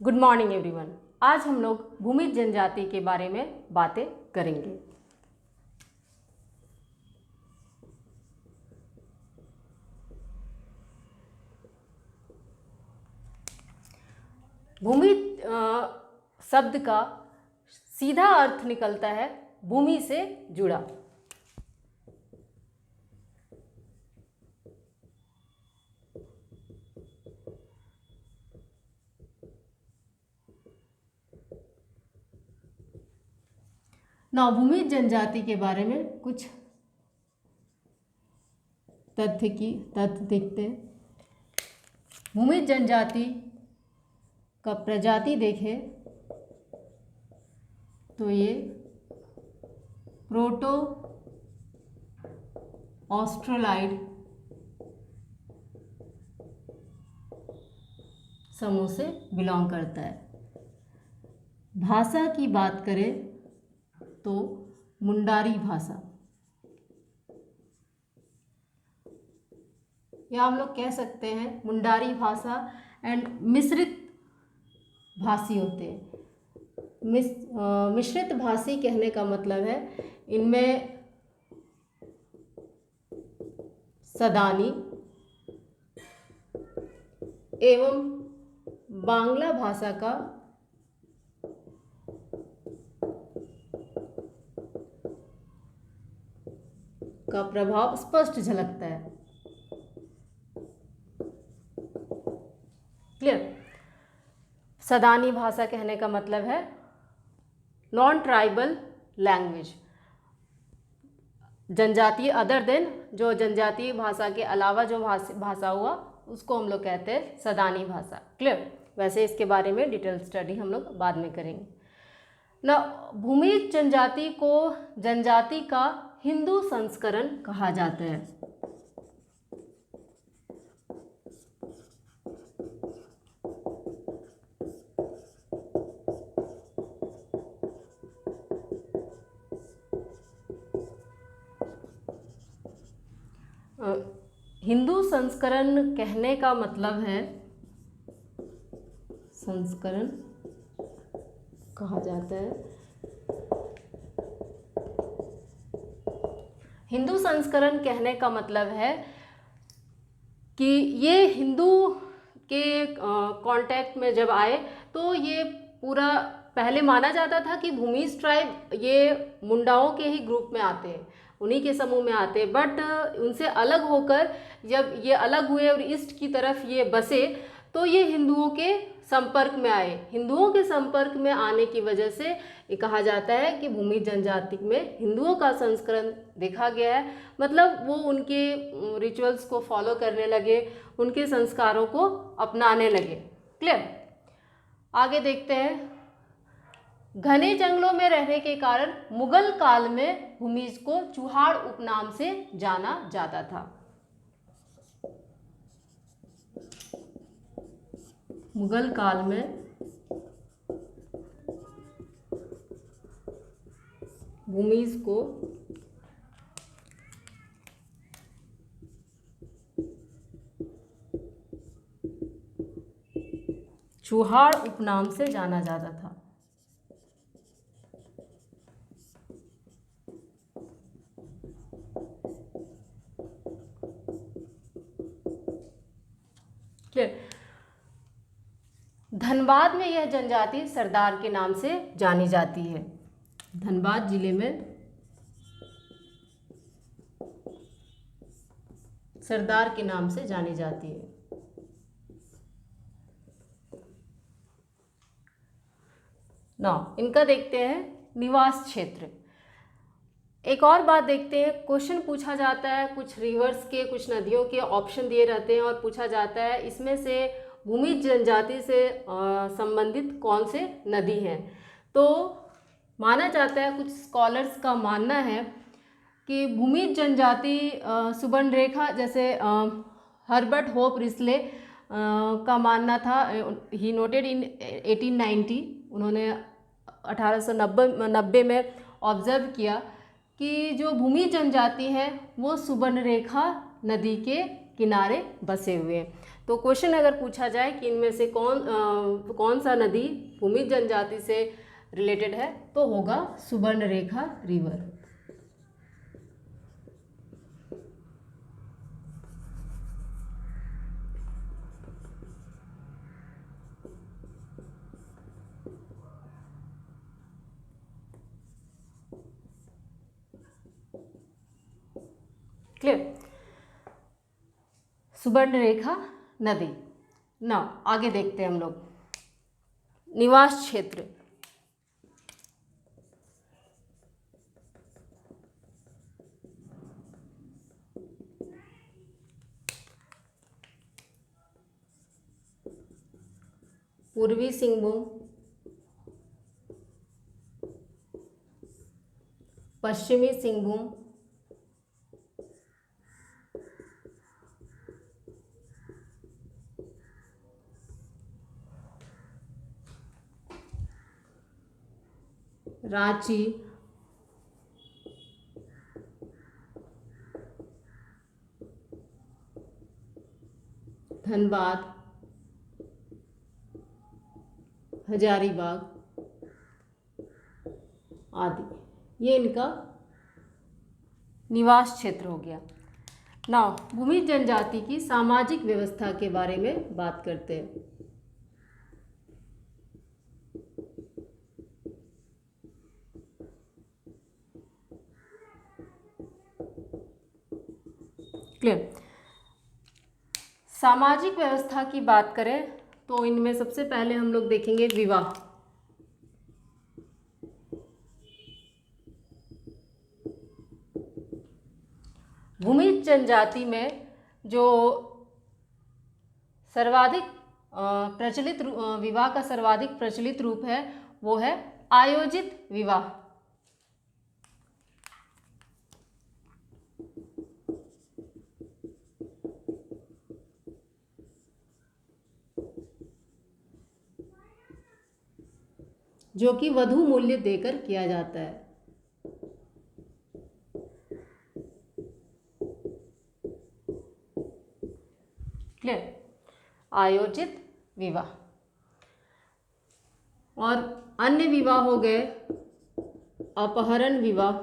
Good morning everyone. आज हम लोग भूमिज जनजाति के बारे में बातें करेंगे। भूमिज शब्द का सीधा अर्थ निकलता है भूमि से जुड़ा। भूमिज जनजाति के बारे में कुछ तथ्य देखते हैं। भूमिज जनजाति का प्रजाति देखें तो ये प्रोटो ऑस्ट्रेलाइड समूह से बिलोंग करता है। भाषा की बात करें तो मुंडारी भाषा, या हम लोग कह सकते हैं मुंडारी भाषा एंड मिश्रित भाषी होते हैं। मिश्रित भाषी कहने का मतलब है इनमें सदानी एवं बांग्ला भाषा का प्रभाव स्पष्ट झलकता है। क्लियर? सदानी भाषा कहने का मतलब है नॉन ट्राइबल लैंग्वेज, जनजातीय अदर देन, जो जनजातीय भाषा के अलावा जो भाषा हुआ उसको हम लोग कहते हैं सदानी भाषा। क्लियर? वैसे इसके बारे में डिटेल स्टडी हम लोग बाद में करेंगे ना। भूमिज जनजाति को जनजाति का हिंदू संस्करण कहा जाता है। हिंदू संस्करण कहने का मतलब है, संस्करण कहा जाता है। हिंदू संस्करण कहने का मतलब है कि ये हिंदू के कांटेक्ट में जब आए तो ये पूरा पहले माना जाता था कि भूमिज ट्राइब ये मुंडाओं के ही ग्रुप में आते हैं, उन्हीं के समूह में आते हैं। बट उनसे अलग होकर जब ये अलग हुए और ईस्ट की तरफ ये बसे तो ये हिंदुओं के संपर्क में आए। हिंदुओं के संपर्क में आने की वजह से ये कहा जाता है कि भूमिज जनजाति में हिंदुओं का संस्करण देखा गया है। मतलब वो उनके रिचुअल्स को फॉलो करने लगे, उनके संस्कारों को अपनाने लगे। क्लियर? आगे देखते हैं। घने जंगलों में रहने के कारण मुगल काल में भूमिज को चूहाड़ उपनाम से जाना जाता था। मुगल काल में भूमिज को चूहाड़ उपनाम से जाना जाता था। धनबाद में यह जनजाति सरदार के नाम से जानी जाती है। धनबाद जिले में सरदार के नाम से जानी जाती है। इनका देखते हैं निवास क्षेत्र। एक और बात देखते हैं, क्वेश्चन पूछा जाता है, कुछ रिवर्स के कुछ नदियों के ऑप्शन दिए रहते हैं और पूछा जाता है इसमें से भूमिज जनजाति से संबंधित कौन से नदी हैं। तो माना जाता है, कुछ स्कॉलर्स का मानना है कि भूमिज जनजाति सुवर्णरेखा, जैसे हर्बर्ट होप रिस्ले का मानना था, ही नोटेड इन 1890, उन्होंने 1890 में ऑब्जर्व किया कि जो भूमिज जनजाति है वो सुवर्णरेखा नदी के किनारे बसे हुए हैं। तो क्वेश्चन अगर पूछा जाए कि इनमें से कौन सा नदी भूमिज जनजाति से रिलेटेड है, तो होगा सुवर्णरेखा रिवर। क्लियर, सुवर्णरेखा नदी। ना आगे देखते हैं हम लोग, निवास क्षेत्र। पूर्वी सिंहभूम, पश्चिमी सिंहभूम, रांची, धनबाद, हजारीबाग आदि, ये इनका निवास क्षेत्र हो गया। नाउ भूमिज जनजाति की सामाजिक व्यवस्था के बारे में बात करते हैं। क्लियर, सामाजिक व्यवस्था की बात करें तो इनमें सबसे पहले हम लोग देखेंगे विवाह। भूमिज जनजाति में जो सर्वाधिक प्रचलित विवाह का सर्वाधिक प्रचलित रूप है वो है आयोजित विवाह। जो कि वधू मूल्य देकर किया जाता है। क्लियर, आयोजित विवाह। और अन्य विवाह हो गए अपहरण विवाह,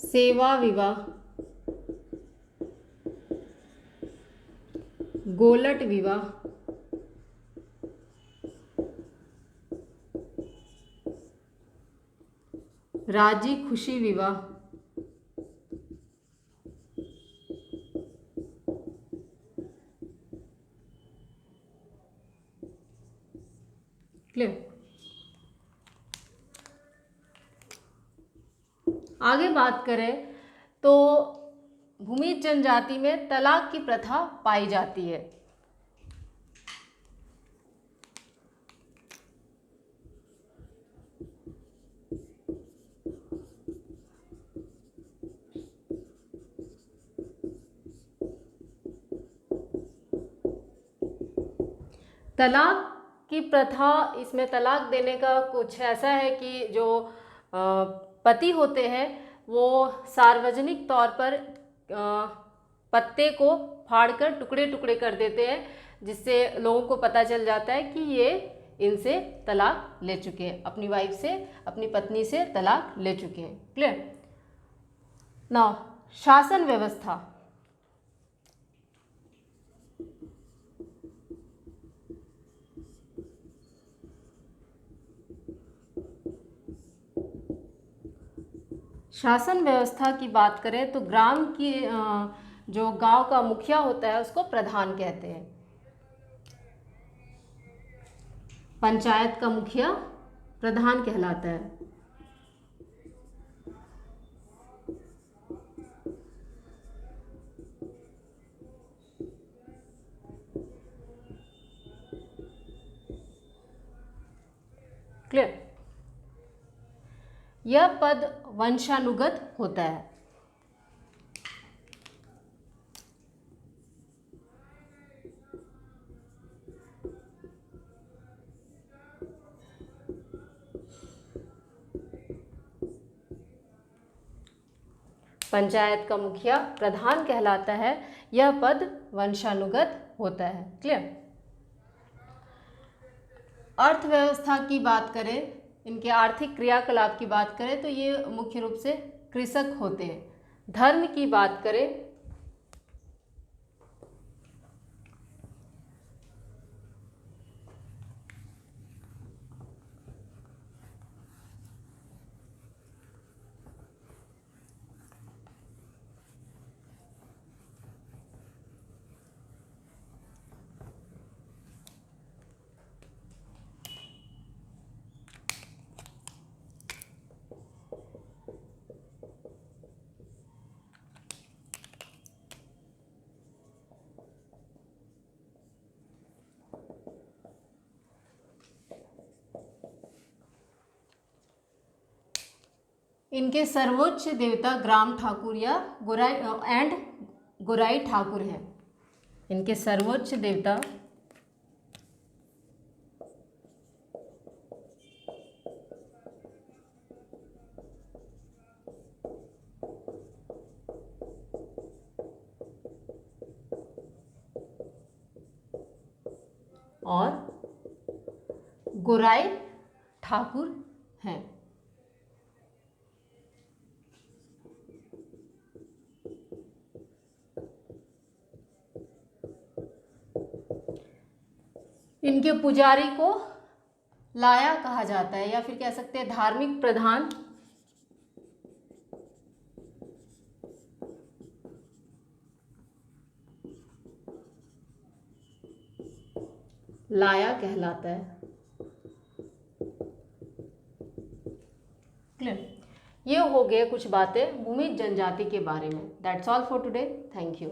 सेवा विवाह, गोलट विवाह, राजी खुशी विवाह, क्लियर। आगे बात करें तो भूमिज जनजाति में तलाक की प्रथा पाई जाती है। तलाक की प्रथा, इसमें तलाक देने का कुछ ऐसा है कि जो पति होते हैं वो सार्वजनिक तौर पर पत्ते को फाड़कर टुकड़े टुकड़े कर देते हैं, जिससे लोगों को पता चल जाता है कि ये इनसे तलाक ले चुके हैं, अपनी वाइफ से, अपनी पत्नी से तलाक ले चुके हैं। क्लियर। नाउ शासन व्यवस्था। शासन व्यवस्था की बात करें तो ग्राम की जो गांव का मुखिया होता है उसको प्रधान कहते हैं। पंचायत का मुखिया प्रधान कहलाता है। क्लियर। यह पद वंशानुगत होता है। पंचायत का मुखिया प्रधान कहलाता है। यह पद वंशानुगत होता है। क्लियर। अर्थव्यवस्था की बात करें, इनके आर्थिक क्रियाकलाप की बात करें तो ये मुख्य रूप से कृषक होते हैं। धर्म की बात करें, इनके सर्वोच्च देवता ग्राम ठाकुर या गोराई ठाकुर हैं। इनके सर्वोच्च देवता और गोराई ठाकुर हैं। इनके पुजारी को लाया कहा जाता है, या फिर कह सकते हैं धार्मिक प्रधान। लाया कहलाता है। क्लियर। ये हो गए कुछ बातें भूमिज जनजाति के बारे में। That's all for today. Thank you.